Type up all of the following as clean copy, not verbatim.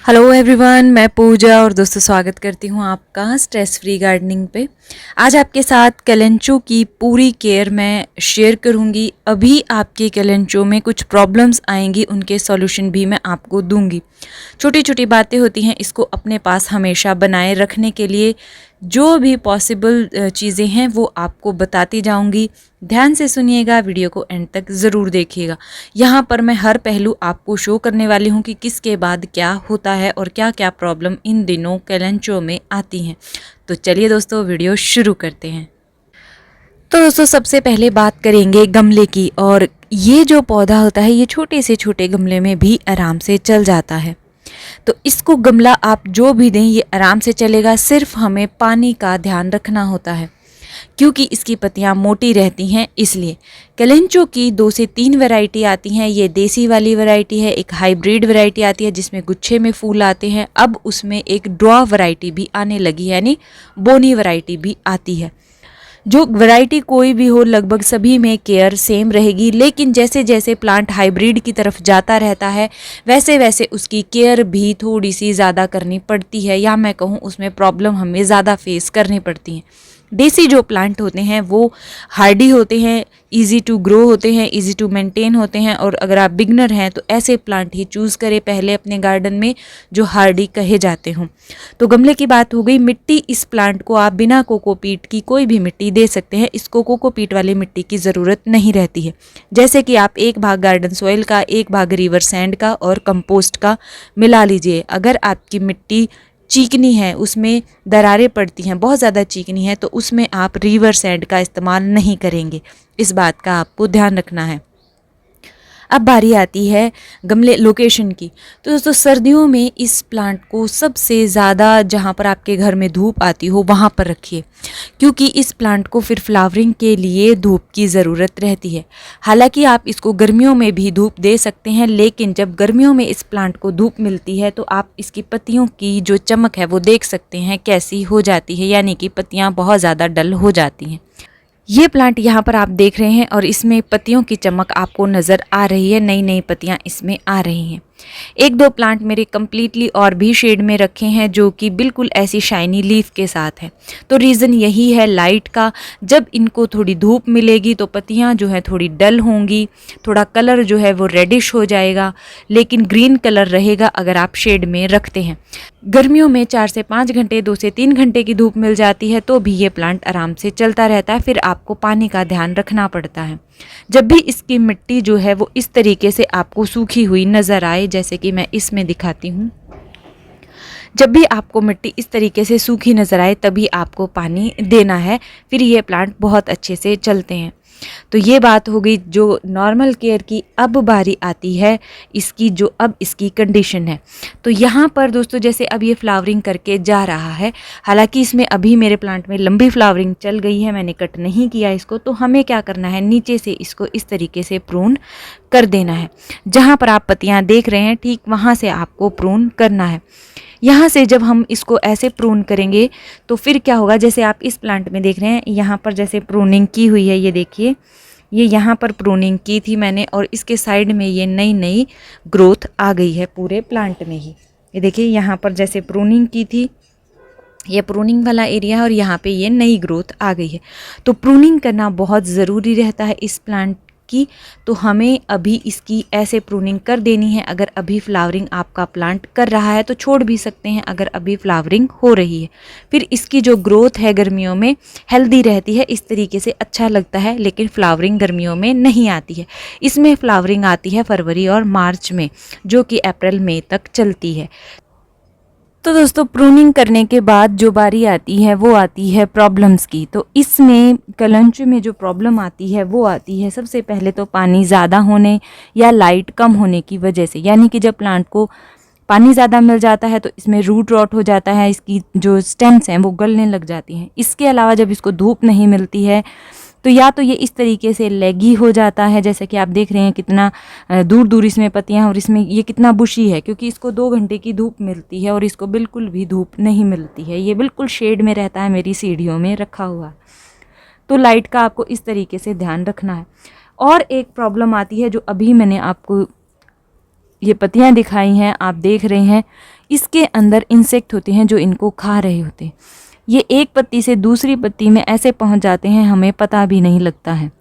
Hello everyone, मैं पूजा और दोस्तों स्वागत करती हूँ आपका स्ट्रेस फ्री गार्डनिंग पे। आज आपके साथ कैलेंचो की पूरी केयर मैं शेयर करूँगी। अभी आपके कैलेंचो में कुछ प्रॉब्लम्स आएंगी, उनके सॉल्यूशन भी मैं आपको दूंगी। छोटी छोटी बातें होती हैं, इसको अपने पास हमेशा बनाए रखने के लिए जो भी पॉसिबल चीज़ें हैं वो आपको बताती जाऊंगी। ध्यान से सुनिएगा, वीडियो को एंड तक ज़रूर देखिएगा। यहाँ पर मैं हर पहलू आपको शो करने वाली हूँ कि किसके बाद क्या होता है और क्या क्या प्रॉब्लम इन दिनों कैलेंचो में आती हैं। तो चलिए दोस्तों, वीडियो शुरू करते हैं। तो दोस्तों, सबसे पहले बात करेंगे गमले की। और ये जो पौधा होता है, ये छोटे से छोटे गमले में भी आराम से चल जाता है। तो इसको गमला आप जो भी दें, ये आराम से चलेगा। सिर्फ हमें पानी का ध्यान रखना होता है, क्योंकि इसकी पत्तियां मोटी रहती हैं। इसलिए कैलेंचो की 2 से 3 वैरायटी आती हैं। ये देसी वाली वैरायटी है, एक हाइब्रिड वैरायटी आती है जिसमें गुच्छे में फूल आते हैं। अब उसमें एक ड्रॉ वैरायटी भी आने लगी है, यानी बोनी वैरायटी भी आती है। जो वैरायटी कोई भी हो, लगभग सभी में केयर सेम रहेगी, लेकिन जैसे जैसे प्लांट हाइब्रिड की तरफ जाता रहता है वैसे वैसे उसकी केयर भी थोड़ी सी ज़्यादा करनी पड़ती है, या मैं कहूँ उसमें प्रॉब्लम हमें ज़्यादा फेस करनी पड़ती हैं। देसी जो प्लांट होते हैं वो हार्डी होते हैं, इजी टू ग्रो होते हैं, इजी टू मेंटेन होते हैं। और अगर आप बिगनर हैं तो ऐसे प्लांट ही चूज़ करें पहले अपने गार्डन में जो हार्डी कहे जाते हों। तो गमले की बात हो गई। मिट्टी, इस प्लांट को आप बिना कोकोपीट की कोई भी मिट्टी दे सकते हैं। इसको कोकोपीट वाली मिट्टी की ज़रूरत नहीं रहती है। जैसे कि आप 1 भाग गार्डन सॉइल का, 1 भाग रिवर सैंड का और कंपोस्ट का मिला लीजिए। अगर आपकी मिट्टी चीकनी है, उसमें दरारें पड़ती हैं, बहुत ज़्यादा चीकनी है, तो उसमें आप रिवर सैंड का इस्तेमाल नहीं करेंगे। इस बात का आपको ध्यान रखना है। अब बारी आती है गमले लोकेशन की। तो दोस्तों, सर्दियों में इस प्लांट को सबसे ज़्यादा जहाँ पर आपके घर में धूप आती हो वहाँ पर रखिए, क्योंकि इस प्लांट को फिर फ्लावरिंग के लिए धूप की ज़रूरत रहती है। हालांकि आप इसको गर्मियों में भी धूप दे सकते हैं, लेकिन जब गर्मियों में इस प्लांट को धूप मिलती है तो आप इसकी पत्तियों की जो चमक है वो देख सकते हैं कैसी हो जाती है, यानी कि पत्तियाँ बहुत ज़्यादा डल हो जाती हैं। ये प्लांट यहाँ पर आप देख रहे हैं और इसमें पत्तियों की चमक आपको नज़र आ रही है, नई नई पत्तियाँ इसमें आ रही हैं। 1-2 प्लांट मेरे कम्प्लीटली और भी शेड में रखे हैं जो कि बिल्कुल ऐसी शाइनी लीफ के साथ हैं। तो रीज़न यही है लाइट का। जब इनको थोड़ी धूप मिलेगी तो पत्तियाँ जो है थोड़ी डल होंगी, थोड़ा कलर जो है वो रेडिश हो जाएगा, लेकिन ग्रीन कलर रहेगा अगर आप शेड में रखते हैं। गर्मियों में 4 से 5 घंटे, 2 से 3 घंटे की धूप मिल जाती है तो भी ये प्लांट आराम से चलता रहता है। फिर आपको पानी का ध्यान रखना पड़ता है। जब भी इसकी मिट्टी जो है वो इस तरीके से आपको सूखी हुई नज़र आए, जैसे कि मैं इसमें दिखाती हूँ, जब भी आपको मिट्टी इस तरीके से सूखी नज़र आए तभी आपको पानी देना है। फिर ये प्लांट बहुत अच्छे से चलते हैं। तो ये बात हो गई जो नॉर्मल केयर की। अब बारी आती है इसकी, जो अब इसकी कंडीशन है। तो यहाँ पर दोस्तों, जैसे अब ये फ्लावरिंग करके जा रहा है, हालांकि इसमें अभी मेरे प्लांट में लंबी फ्लावरिंग चल गई है, मैंने कट नहीं किया इसको। तो हमें क्या करना है, नीचे से इसको इस तरीके से प्रून कर देना है। जहाँ पर आप पत्तियाँ देख रहे हैं ठीक वहाँ से आपको प्रून करना है। यहाँ से जब हम इसको ऐसे प्रून करेंगे तो फिर क्या होगा, जैसे आप इस प्लांट में देख रहे हैं, यहाँ पर जैसे प्रूनिंग की हुई है, ये देखिए, ये यहाँ पर प्रूनिंग की थी मैंने, और इसके साइड में ये नई नई ग्रोथ आ गई है पूरे प्लांट में ही। ये देखिए, यहाँ पर जैसे प्रूनिंग की थी, ये प्रूनिंग वाला एरिया है और यहाँ पे ये नई ग्रोथ आ गई है। तो प्रूनिंग करना बहुत ज़रूरी रहता है इस प्लांट की। तो हमें अभी इसकी ऐसे प्रूनिंग कर देनी है। अगर अभी फ्लावरिंग आपका प्लांट कर रहा है तो छोड़ भी सकते हैं, अगर अभी फ्लावरिंग हो रही है। फिर इसकी जो ग्रोथ है गर्मियों में हेल्दी रहती है, इस तरीके से अच्छा लगता है, लेकिन फ्लावरिंग गर्मियों में नहीं आती है। इसमें फ्लावरिंग आती है फरवरी और मार्च में, जो कि अप्रैल मई तक चलती है। तो दोस्तों, प्रूनिंग करने के बाद जो बारी आती है वो आती है प्रॉब्लम्स की। तो इसमें कैलेंचो में जो प्रॉब्लम आती है वो आती है सबसे पहले तो पानी ज़्यादा होने या लाइट कम होने की वजह से। यानी कि जब प्लांट को पानी ज़्यादा मिल जाता है तो इसमें रूट रॉट हो जाता है, इसकी जो स्टेम्स हैं वो गलने लग जाती हैं। इसके अलावा जब इसको धूप नहीं मिलती है तो या तो ये इस तरीके से लेगी हो जाता है, जैसे कि आप देख रहे हैं कितना दूर दूर इसमें पत्तियां, और इसमें ये कितना बुशी है, क्योंकि इसको 2 घंटे की धूप मिलती है और इसको बिल्कुल भी धूप नहीं मिलती है। ये बिल्कुल शेड में रहता है, मेरी सीढ़ियों में रखा हुआ। तो लाइट का आपको इस तरीके से ध्यान रखना है। और एक प्रॉब्लम आती है जो अभी मैंने आपको ये पत्तियां दिखाई हैं, आप देख रहे हैं, इसके अंदर इंसेक्ट होते हैं जो इनको खा रहे होते हैं। ये एक पत्ती से दूसरी पत्ती में ऐसे पहुंच जाते हैं, हमें पता भी नहीं लगता है।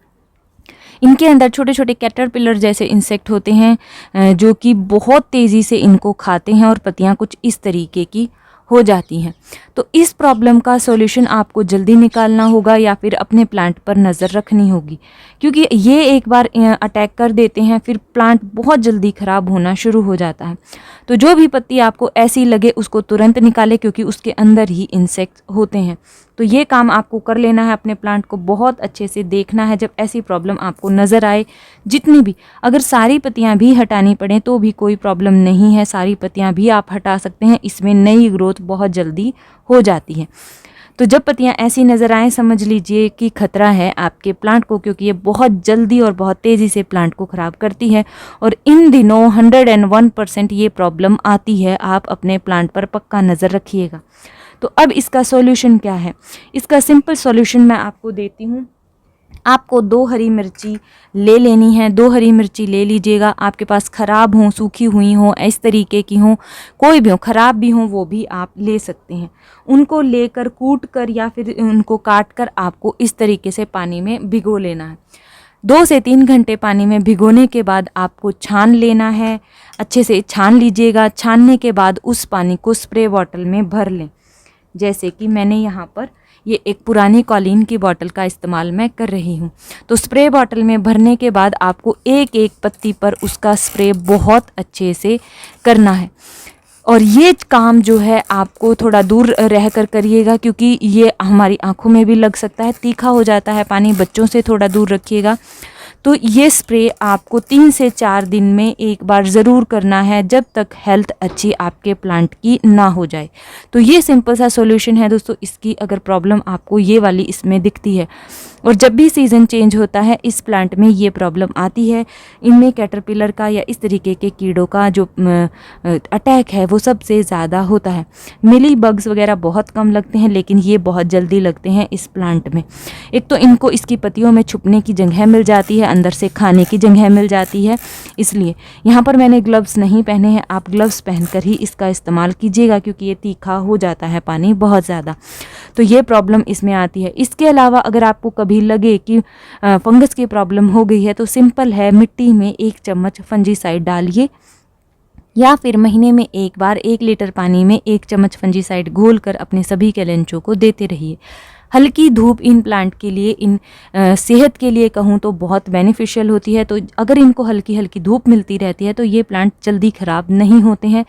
इनके अंदर छोटे छोटे कैटरपिलर जैसे इंसेक्ट होते हैं जो कि बहुत तेज़ी से इनको खाते हैं और पत्तियां कुछ इस तरीके की हो जाती हैं। तो इस प्रॉब्लम का सॉल्यूशन आपको जल्दी निकालना होगा या फिर अपने प्लांट पर नज़र रखनी होगी, क्योंकि ये एक बार अटैक कर देते हैं, फिर प्लांट बहुत जल्दी ख़राब होना शुरू हो जाता है। तो जो भी पत्ती आपको ऐसी लगे उसको तुरंत निकालें, क्योंकि उसके अंदर ही इंसेक्ट होते हैं। तो ये काम आपको कर लेना है, अपने प्लांट को बहुत अच्छे से देखना है जब ऐसी प्रॉब्लम आपको नज़र आए। जितनी भी, अगर सारी पत्तियां भी हटानी पड़े तो भी कोई प्रॉब्लम नहीं है, सारी पत्तियां भी आप हटा सकते हैं, इसमें नई ग्रोथ बहुत जल्दी हो जाती है। तो जब पत्तियां ऐसी नज़र आए समझ लीजिए कि खतरा है आपके प्लांट को, क्योंकि ये बहुत जल्दी और बहुत तेज़ी से प्लांट को ख़राब करती है। और इन दिनों 101% ये प्रॉब्लम आती है, आप अपने प्लांट पर पक्का नज़र रखिएगा। तो अब इसका सॉल्यूशन क्या है? इसका सिंपल सॉल्यूशन मैं आपको देती हूँ। आपको 2 हरी मिर्ची ले लेनी है, 2 हरी मिर्ची ले लीजिएगा। आपके पास ख़राब हों, सूखी हुई हों, इस तरीके की हों, कोई भी हो, ख़राब भी हों, वो भी आप ले सकते हैं। उनको लेकर कूट कर या फिर उनको काट कर आपको इस तरीके से पानी में भिगो लेना है। 2 से 3 घंटे पानी में भिगोने के बाद आपको छान लेना है, अच्छे से छान लीजिएगा। छानने के बाद उस पानी को स्प्रे बॉटल में भर लें। जैसे कि मैंने यहाँ पर ये एक पुरानी कॉलिन की बोतल का इस्तेमाल मैं कर रही हूँ। तो स्प्रे बॉटल में भरने के बाद आपको एक एक पत्ती पर उसका स्प्रे बहुत अच्छे से करना है। और ये काम जो है आपको थोड़ा दूर रह कर करिएगा, क्योंकि ये हमारी आंखों में भी लग सकता है, तीखा हो जाता है पानी। बच्चों से थोड़ा दूर रखिएगा। तो ये स्प्रे आपको 3 से 4 दिन में एक बार ज़रूर करना है, जब तक हेल्थ अच्छी आपके प्लांट की ना हो जाए। तो ये सिंपल सा सॉल्यूशन है दोस्तों इसकी, अगर प्रॉब्लम आपको ये वाली इसमें दिखती है। और जब भी सीज़न चेंज होता है इस प्लांट में ये प्रॉब्लम आती है। इनमें कैटरपिलर का या इस तरीके के कीड़ों का जो अटैक है वो सबसे ज़्यादा होता है। मिली बग्स वगैरह बहुत कम लगते हैं, लेकिन ये बहुत जल्दी लगते हैं इस प्लांट में। एक तो इनको इसकी पत्तियों में छुपने की जगह मिल जाती है, अंदर से खाने की जगह मिल जाती है। इसलिए यहाँ पर मैंने ग्लव्स नहीं पहने हैं, आप ग्लव्स पहनकर ही इसका इस्तेमाल कीजिएगा, क्योंकि ये तीखा हो जाता है पानी बहुत ज़्यादा। तो ये प्रॉब्लम इसमें आती है। इसके अलावा अगर आपको कभी लगे कि फंगस की प्रॉब्लम हो गई है, तो सिंपल है, मिट्टी में 1 चम्मच फंजीसाइड डालिए, या फिर महीने में एक बार 1 लीटर पानी में 1 चम्मच फंजीसाइड घोलकर अपने सभी कैलेंचो को देते रहिए। हल्की धूप इन प्लांट के लिए, इन सेहत के लिए कहूँ तो बहुत बेनिफिशियल होती है। तो अगर इनको हल्की हल्की धूप मिलती रहती है तो ये प्लांट जल्दी ख़राब नहीं होते हैं।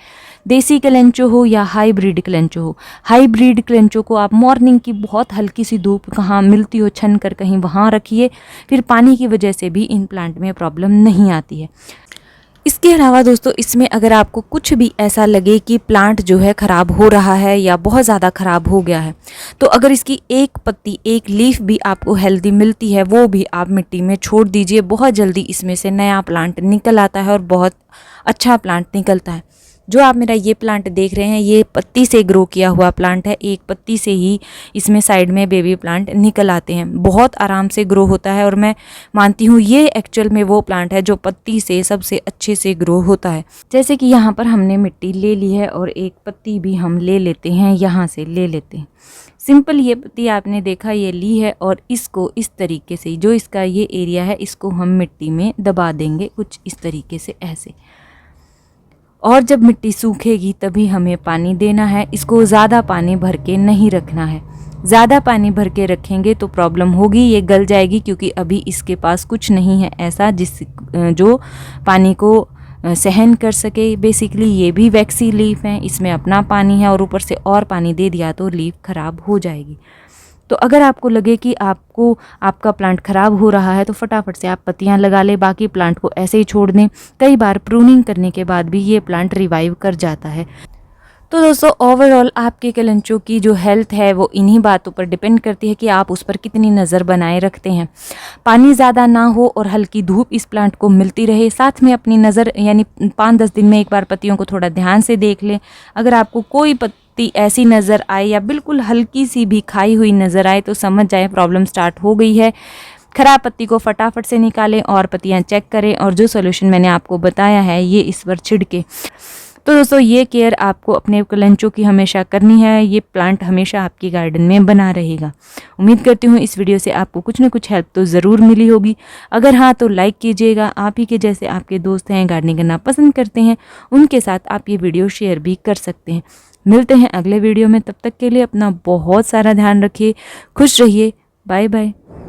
देसी कैलेंचो हो या हाईब्रिड कैलेंचो हो, हाईब्रिड कैलेंचो को आप मॉर्निंग की बहुत हल्की सी धूप कहाँ मिलती हो छन कर कहीं वहाँ रखिए, फिर पानी की वजह से भी इन प्लांट में प्रॉब्लम नहीं आती है। इसके अलावा दोस्तों इसमें अगर आपको कुछ भी ऐसा लगे कि प्लांट जो है ख़राब हो रहा है या बहुत ज़्यादा ख़राब हो गया है, तो अगर इसकी एक पत्ती, एक लीफ भी आपको हेल्दी मिलती है, वो भी आप मिट्टी में छोड़ दीजिए। बहुत जल्दी इसमें से नया प्लांट निकल आता है और बहुत अच्छा प्लांट निकलता है। जो आप मेरा ये प्लांट देख रहे हैं, ये पत्ती से ग्रो किया हुआ प्लांट है। एक पत्ती से ही इसमें साइड में बेबी प्लांट निकल आते हैं, बहुत आराम से ग्रो होता है। और मैं मानती हूँ ये एक्चुअल में वो प्लांट है जो पत्ती से सबसे अच्छे से ग्रो होता है। जैसे कि यहाँ पर हमने मिट्टी ले ली है और एक पत्ती भी हम ले लेते हैं, यहाँ से ले लेते हैं। सिंपल ये पत्ती आपने देखा ये ली है, और इसको इस तरीके से, जो इसका ये एरिया है, इसको हम मिट्टी में दबा देंगे कुछ इस तरीके से ऐसे। और जब मिट्टी सूखेगी तभी हमें पानी देना है। इसको ज़्यादा पानी भर के नहीं रखना है, ज़्यादा पानी भर के रखेंगे तो प्रॉब्लम होगी, ये गल जाएगी, क्योंकि अभी इसके पास कुछ नहीं है ऐसा जो पानी को सहन कर सके। बेसिकली ये भी वैक्सी लीफ है, इसमें अपना पानी है, और ऊपर से और पानी दे दिया तो लीफ ख़राब हो जाएगी। तो अगर आपको लगे कि आपको आपका प्लांट ख़राब हो रहा है तो फटाफट से आप पत्तियां लगा लें, बाकी प्लांट को ऐसे ही छोड़ दें। कई बार प्रूनिंग करने के बाद भी ये प्लांट रिवाइव कर जाता है। तो दोस्तों ओवरऑल आपके कैलेंचो की जो हेल्थ है वो इन्हीं बातों पर डिपेंड करती है कि आप उस पर कितनी नज़र बनाए रखते हैं। पानी ज़्यादा ना हो और हल्की धूप इस प्लांट को मिलती रहे, साथ में अपनी नज़र यानी 5-10 दिन में एक बार पत्तियों को थोड़ा ध्यान से देख लें। अगर आपको कोई पत्ती ऐसी नज़र आए या बिल्कुल हल्की सी भी खाई हुई नज़र आए तो समझ जाए प्रॉब्लम स्टार्ट हो गई है। खराब पत्ती को फटाफट से निकालें और पत्तियां चेक करें और जो सॉल्यूशन मैंने आपको बताया है ये इस पर छिड़के। तो दोस्तों ये केयर आपको अपने कलेंचो की हमेशा करनी है, ये प्लांट हमेशा आपकी गार्डन में बना रहेगा। उम्मीद करती हूँ इस वीडियो से आपको कुछ न कुछ हेल्प तो ज़रूर मिली होगी। अगर हाँ तो लाइक कीजिएगा। आप ही के जैसे आपके दोस्त हैं, गार्डनिंग करना पसंद करते हैं, उनके साथ आप ये वीडियो शेयर भी कर सकते हैं। मिलते हैं अगले वीडियो में, तब तक के लिए अपना बहुत सारा ध्यान रखिए, खुश रहिए, बाय बाय।